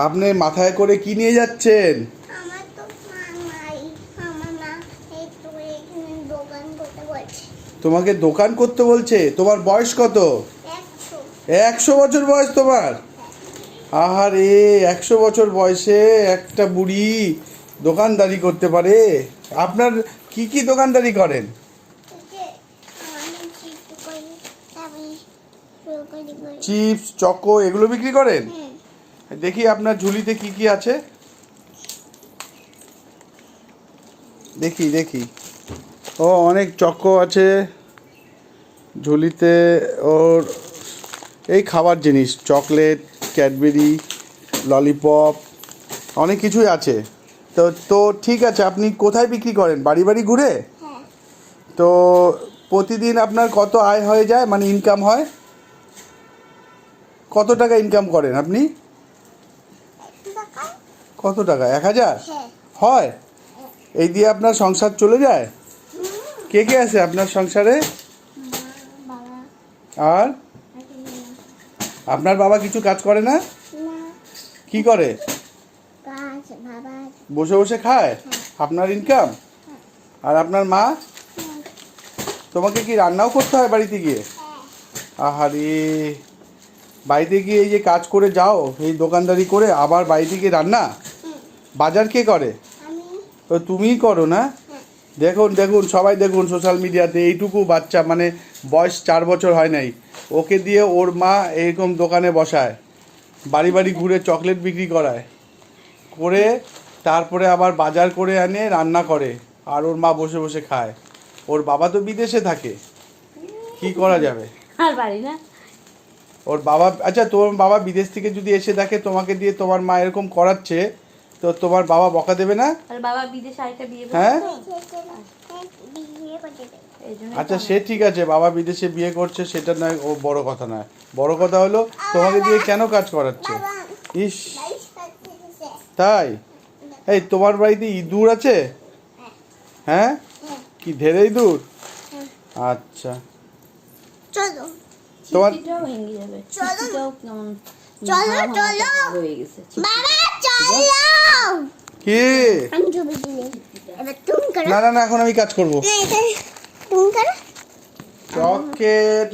আপনি মাথায় করে কি নিয়ে যাচ্ছেন? আমার তো মা নাই, আমার মা একটু এখানে দোকান করতে বলছে। তোমাকে দোকান করতে বলছে? তোমার বয়স কত? 100। 100 বছর বয়স তোমার? আহারে, 100 বছর বয়সে একটা বুড়ি দোকানদারি করতে পারে? আপনার কি কি দোকানদারি করেন? যে আমি চিপস করি, তারপরে চকলেট করি। চিপস, চকো এগুলো বিক্রি করেন? হুম। দেখি আপনার ঝুলিতে কি কি আছে। দেখি দেখি। ও, অনেক চকো আছে ঝুলিতে। ওর এই খাবার জিনিস, চকলেট, ক্যাডবেরি, ললিপপ, অনেক কিছুই আছে। তো তো ঠিক আছে, আপনি কোথায় বিক্রি করেন? বাড়ি বাড়ি ঘুরে? হ্যাঁ। তো প্রতিদিন আপনার কত আয় হয়ে যায়, মানে ইনকাম হয়? কত টাকা ইনকাম করেন আপনি? টাকা? কত টাকা? 1000 হ্যাঁ। হয়? এই দিয়ে আপনার সংসার চলে যায়? কে কে আছে আপনার সংসারে? মা, বাবা, আর আর কেউ নেই। আপনার বাবা কিছু কাজ করে না? না, কি করে? কাজ বাবা। বসে বসে খায়? আপনার ইনকাম? আর আপনার মা? তোমাকে কি রান্নাও করতে হয় বাড়িতে গিয়ে? আহারে, বাড়িতে গিয়ে এই যে কাজ করে যাও, এই দোকানদারি করে আবার বাড়িতে গিয়ে রান্না? বাজার কে করে? আমি। তো তুমিই করো না? দেখুন দেখুন, সবাই দেখুন সোশ্যাল মিডিয়াতে, এইটুকু বাচ্চা, মানে বয়স 4 বছর হয় নাই, ওকে দিয়ে ওর মা এরকম দোকানে বসায়, বাড়ি বাড়ি ঘুরে চকলেট বিক্রি করায়, করে তারপরে আবার বাজার করে আনে রান্না করে, আর ওর মা বসে বসে খায়। ওর বাবা তো বিদেশে থাকে, কি করা যাবে? আর পারি না। ওর বাবা, আচ্ছা তোমার বাবা বিদেশ থেকে যদি এসে দেখে তোমাকে দিয়ে তোমার মা এরকম করাচ্ছে, তো তোমার বাবা বকা দেবে না? আর বাবা বিদেশে আরেকটা বিয়ে হ্যাঁ? করছে তো বিয়ে করতে দেবে। এই জন্য আচ্ছা সে ঠিক আছে, বাবা বিদেশে বিয়ে করছে সেটা নয়, ও বড় কথা নয়। বড় কথা হলো তোমাকে দিয়ে কেন কাজ করাচ্ছে? বাবা, ইস, বাইশ করতে দিছে। তাই? এই তোমার বাড়িতে ইঁদুর আছে? হ্যাঁ, কি ঢেরে ইঁদুর? আচ্ছা, চলো তোমার চিঠিটাও ভেঙে যাবে। চলো। চিঠিটাও কেমন চলো, ভাঙা চলো। ভাঙা হয়ে গেছে। বাবা চলো। কি? আমি ছবি তুলি। এবার তুমি করো। না না না, এখন আমি কাজ করব। না, এটা তুমি করো। চকলেট